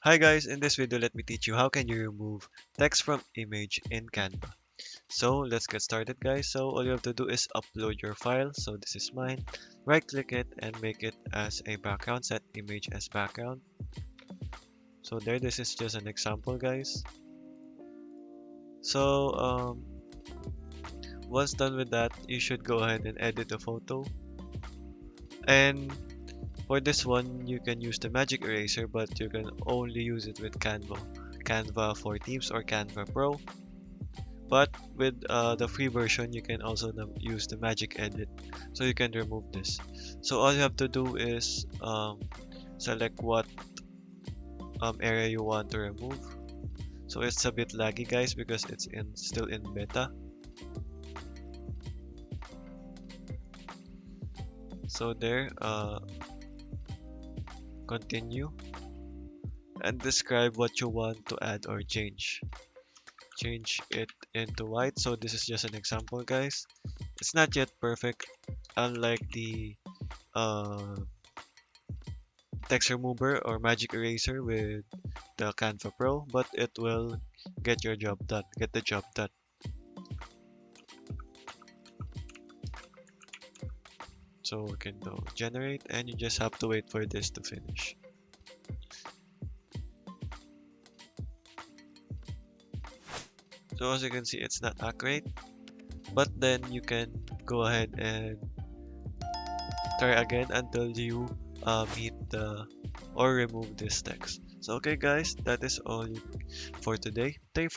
Hi guys, in this video let me teach you how can you remove text from image in Canva. So let's get started guys. So all you have to do is upload your file. So this is mine. Right click it and make it as a background. Set image as background. So there, this is just an example guys. So once done with that, you should go ahead and edit the photo. And for this one, you can use the magic eraser, but you can only use it with Canva. Canva for Teams or Canva Pro. But with the free version, you can also use the magic edit, so you can remove this. So all you have to do is select what area you want to remove. So it's a bit laggy guys because it's still in beta. So there, continue and describe what you want to add or change. Change it into white. So this is just an example guys. It's not yet perfect, unlike the uh, text remover or magic eraser with the Canva Pro, but it will get your job done, get the job done. So we can go generate and you just have to wait for this to finish. So as you can see, it's not accurate, but then you can go ahead and try again until you meet the or remove this text. So okay guys, that is all for today. Thank you for